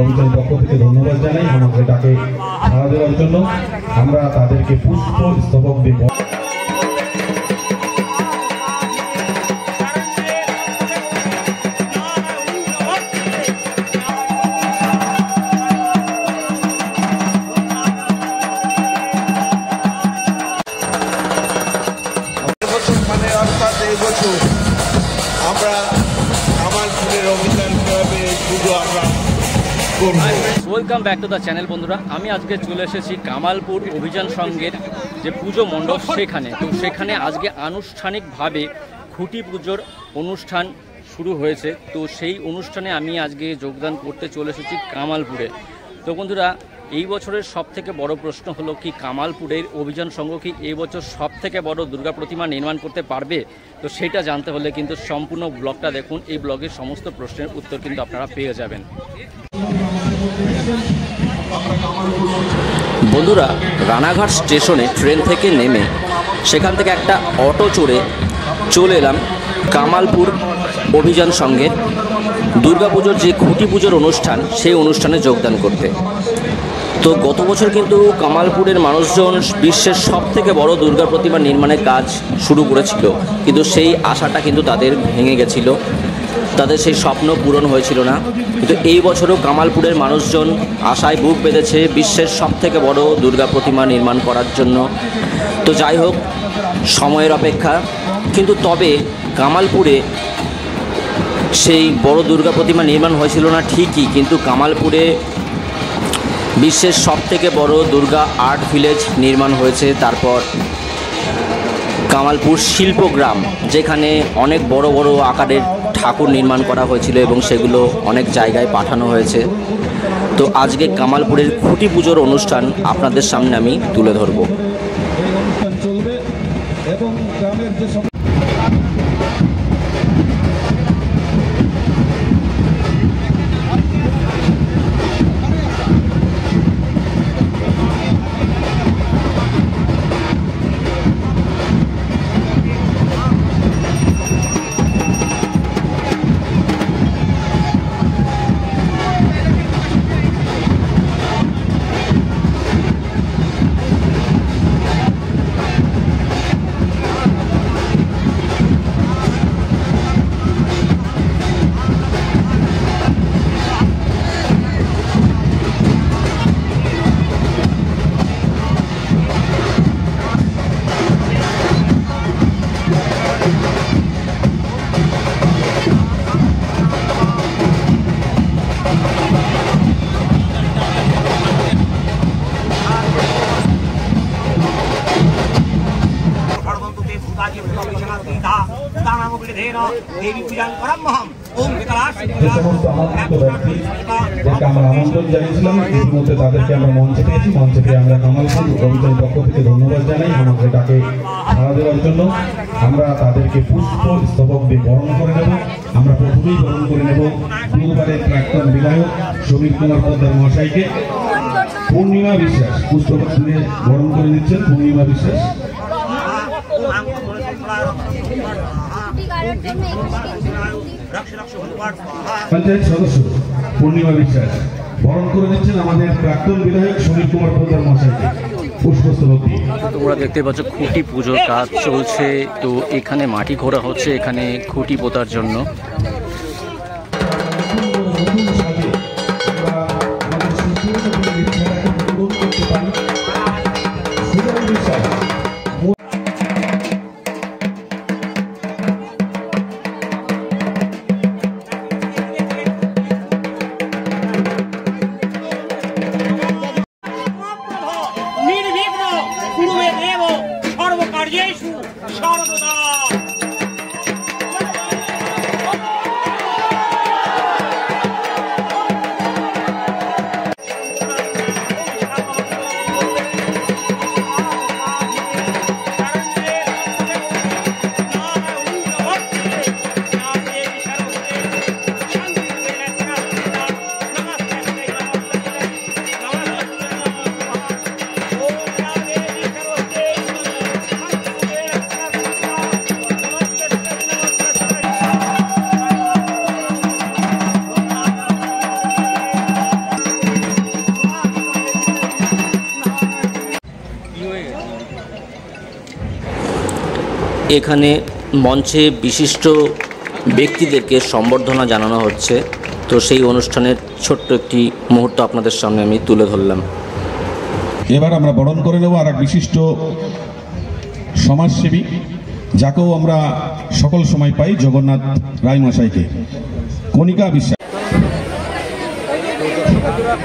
অভিযান পক্ষ থেকে ধন্যবাদ জানাই আমাদের ডাকে সাড়া দেওয়ার জন্য। আমরা তাদেরকে পুষ্প স্তবক দেব। Welcome back to the channel বন্ধুরা। আমি আজকে চলে এসেছি কামালপুর অভিযান সংঘের যে পুজো মণ্ডপ সেখানে। তো সেখানে আজকে আনুষ্ঠানিকভাবে খুঁটি পুজোর অনুষ্ঠান শুরু হয়েছে। তো সেই অনুষ্ঠানে আমি আজকে যোগদান করতে চলে এসেছি কামালপুরে। তো বন্ধুরা, এই বছরের সবথেকে বড় প্রশ্ন হলো কি কামালপুরের অভিযান সংঘ কি এই বছর সবথেকে বড় দুর্গা প্রতিমা নির্মাণ করতে পারবে? তো সেটা জানতে হলে কিন্তু সম্পূর্ণ ব্লগটা দেখুন। এই ব্লগের সমস্ত প্রশ্নের উত্তর কিন্তু আপনারা পেয়ে যাবেন। বন্ধুরা, রানাঘাট স্টেশনে ট্রেন থেকে নেমে সেখান থেকে একটা অটো চড়ে চলে এলাম কামালপুর অভিযান সংঘের দুর্গাপুজোর যে খুঁটি পুজোর অনুষ্ঠান সেই অনুষ্ঠানে যোগদান করতে। তো গত বছর কিন্তু কামালপুরের মানুষজন বিশ্বের সবথেকে বড় দুর্গা প্রতিমা নির্মাণের কাজ শুরু করেছিল, কিন্তু সেই আশাটা কিন্তু তাদের ভেঙে গেছিল, তাদের সেই স্বপ্ন পূরণ হয়েছিল না। কিন্তু এই বছরও কামালপুরের মানুষজন আশায় বুক বেঁধেছে বিশ্বের সবথেকে বড় দুর্গা প্রতিমা নির্মাণ করার জন্য। তো যাই হোক, সময়ের অপেক্ষা। কিন্তু তবে কামালপুরে সেই বড় দুর্গা প্রতিমা নির্মাণ হয়েছিল না ঠিকই, কিন্তু কামালপুরে বিশ্বের সবথেকে বড় দুর্গা আর্ট ভিলেজ নির্মাণ হয়েছে। তারপর কামালপুর শিল্পগ্রাম, যেখানে অনেক বড় বড় আকারের ঠাকুর নির্মাণ করা হয়েছিল এবং সেগুলো অনেক জায়গায় পাঠানো হয়েছে। তো আজকে কামালপুরের খুঁটি পুজোর অনুষ্ঠান আপনাদের সামনে আমি তুলে ধরব। আমন্ত্রণ জানিয়েছিলাম, ইতিমধ্যে তাদেরকে আমরা মঞ্চে পেয়েছি। মঞ্চে পেয়ে আমরা কামালপুর অভিযান পক্ষ থেকে ধন্যবাদ জানাই আমাদের ডাকে সাড়া দেওয়ার জন্য। আমরা তাদেরকে পুষ্প স্তবক দিয়ে বরণ করে নেব। আমরা প্রথমেই বরণ করে নেব পূর্ববারের প্রাক্তন বিধায়ক সমীর কুমার পোদ্দার মহাশয়কে। পূর্ণিমা বিশ্বাস পুষ্পক দিয়ে বরণ করে নিচ্ছেন। পূর্ণিমা বিশ্বাস পঞ্চায়েত সদস্য পূর্ণিমা বিশ্বাস বরণ করে নিচ্ছেন আমাদের প্রাক্তন বিধায়ক সমীর কুমার পোদ্দার মহাশয়কে পুষ্পস্তবক দিয়ে। তোমরা দেখতে পাচ্ছ খুঁটি পুজোর কাজ চলছে। তো এখানে মাটি ঘোরা হচ্ছে এখানে খুঁটি পোতার জন্য। এখানে মঞ্চে বিশিষ্ট ব্যক্তিদেরকে সম্বর্ধনা জানানো হচ্ছে। তো সেই অনুষ্ঠানের ছোট্ট একটি মুহূর্ত আপনাদের সামনে আমি তুলে ধরলাম। এবার আমরা বরণ করে নেব আর এক বিশিষ্ট সমাজসেবী, যাকেও আমরা সকল সময় পাই, জগন্নাথ রায় মশাইকে। কণিকা বিশ্বাস।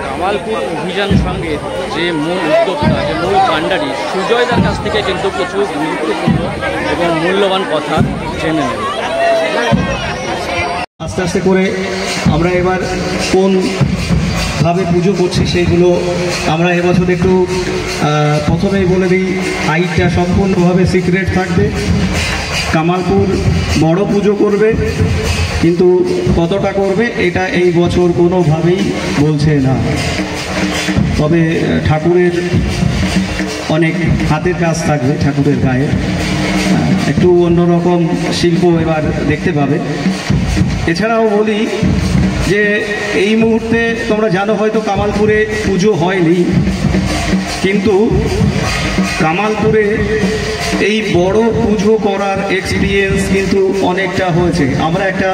কামালপুর অভিযান সঙ্গে যে মূল উদ্যোক্তা, যে মূল কাণ্ডারি সুজয়দার কাছ থেকে কিন্তু প্রচুর গুরুত্বপূর্ণ এবং মূল্যবান কথা জেনে নেব। আস্তে আস্তে করে আমরা এবার কোন ভাবে পুজো করছি সেইগুলো আমরা এবছর একটু প্রথমেই বলে দিই, আইটা সম্পূর্ণভাবে সিক্রেট থাকবে। কামালপুর বড় পুজো করবে, কিন্তু কতটা করবে এটা এই বছর কোনোভাবেই বলছে না। তবে ঠাকুরের অনেক হাতের কাজ থাকবে, ঠাকুরের গায়ে একটু অন্যরকম শিল্প এবার দেখতে পাবে। এছাড়াও বলি যে এই মুহূর্তে তোমরা জানো হয়তো কামালপুরে পুজো হয়নি, কিন্তু কামালপুরে এই বড় পুজো করার এক্সপিরিয়েন্স কিন্তু অনেকটা হয়েছে। আমরা একটা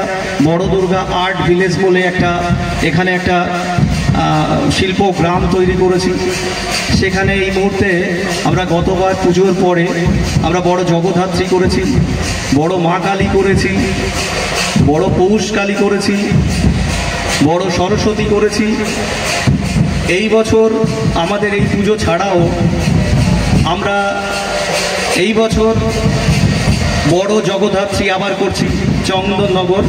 বড় দুর্গা আর্ট ভিলেজ বলে এখানে একটা শিল্প গ্রাম তৈরি করেছি। সেখানে এই মুহূর্তে আমরা গতবার পুজোর পরে আমরা বড় জগদ্ধাত্রী করেছি, বড় মা কালী করেছি, বড় পৌষ কালী করেছি, বড় সরস্বতী করেছি। এই বছর আমাদের এই পুজো ছাড়াও আমরা এই বছর বড় জগদ্ধাত্রী আবার করছি চন্দননগর।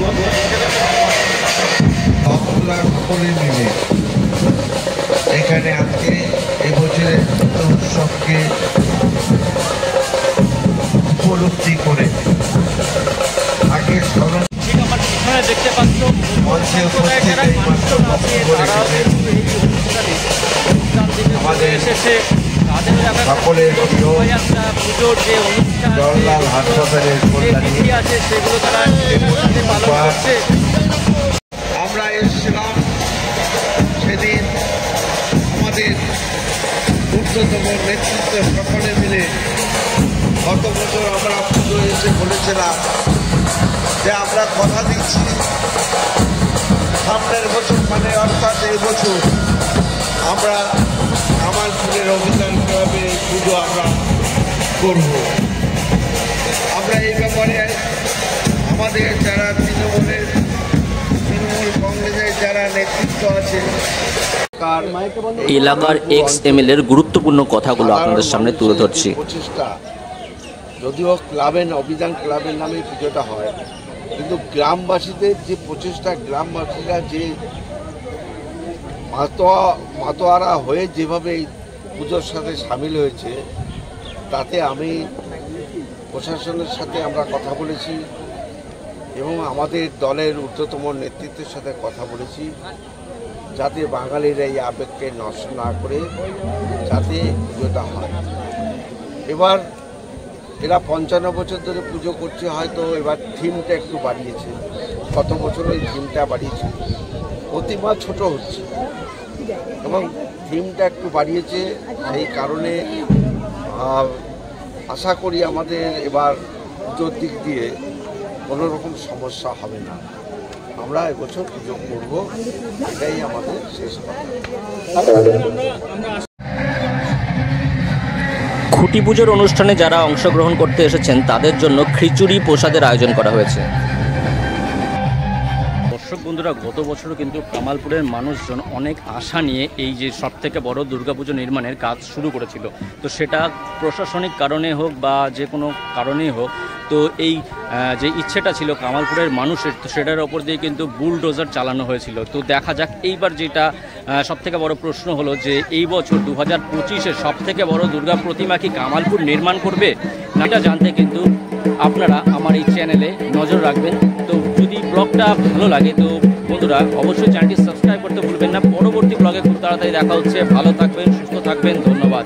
এখানে আজকে এবছরের উৎসবকে উপলব্ধি করে আগে স্মরণ দেখতে পাচ্ছ মঞ্চে উপস্থিত আমাদের সকলের পুজোর যে অনুষ্ঠান জওহরলাল হাসপাতালের কল্যাণী আছে সেগুলো তারা পালন করছে। আমরা এসেছিলাম সেদিন আমাদের ঊর্ধ্বতম নেতৃত্ব সকলে মিলে। গত বছর আমরা পুজো এসে বলেছিলাম যে আমরা কথা দিচ্ছি সামনের বছর মানে অর্থাৎ এই বছর আমরা কামালপুরের অভিযান ক্লাবে পুজো আমরা করব। আমরা এই ব্যাপারে আমাদের যারা তৃণমূল কংগ্রেসের যারা নেতৃত্ব আছে, এলাকার এক্স এমএলএর গুরুত্বপূর্ণ কথাগুলো আপনাদের সামনে তুলে ধরছি। প্রচেষ্টা, যদিও ক্লাবের অভিযান ক্লাবের নামে পুজোটা হয়, কিন্তু গ্রামবাসীদের যে প্রচেষ্টা, গ্রামবাসীরা যে মাতোয়ারা হয়ে যেভাবে এই পুজোর সাথে সামিল হয়েছে, তাতে আমি প্রশাসনের সাথে আমরা কথা বলেছি এবং আমাদের দলের ঊর্ধ্বতম নেতৃত্বের সাথে কথা বলেছি, যাতে বাঙালির এই আবেগকে নষ্ট না করে যাতে পুজোটা হয়। এবার এরা 55 বছর ধরে পুজো করছে, হয়তো এবার থিমটা একটু বাড়িয়েছে। গত বছর ওই থিমটা বাড়িয়েছে, প্রতিমা ছোট হচ্ছে এবং থিমটা একটু বাড়িয়েছে। সেই কারণে আশা করি আমাদের এবার পুজোর দিক দিয়ে কোনো রকম সমস্যা হবে না। আমরা এবছর পুজো করব, এটাই আমাদের শেষ কথা। খুঁটি পুজোর অনুষ্ঠানে যারা অংশগ্রহণ করতে এসেছেন তাদের জন্য খিচুড়ি প্রসাদের আয়োজন করা হয়েছে। দর্শক বন্ধুরা, গত বছরও কিন্তু কামালপুরের মানুষজন অনেক আশা নিয়ে এই যে সবথেকে বড় দুর্গাপুজো নির্মাণের কাজ শুরু করেছিল। তো সেটা প্রশাসনিক কারণে হোক বা যে কোনো কারণেই হোক, তো এই যে ইচ্ছেটা ছিল কামালপুরের মানুষের, তো সেটার ওপর দিয়ে কিন্তু বুলডোজার চালানো হয়েছিল। তো দেখা যাক এইবার যেটা সবথেকে বড় প্রশ্ন হলো যে এই বছর 2025-এর সবথেকে বড় দুর্গা প্রতিমা কি কামালপুর নির্মাণ করবে না, এটা জানতে কিন্তু আপনারা আমার এই চ্যানেলে নজর রাখবেন। তো যদি ব্লগটা ভালো লাগে তো বন্ধুরা অবশ্যই চ্যানেলটি সাবস্ক্রাইব করতে ভুলবেন না। পরবর্তী ব্লগে খুব তাড়াতাড়ি দেখা হচ্ছে। ভালো থাকবেন, সুস্থ থাকবেন, ধন্যবাদ।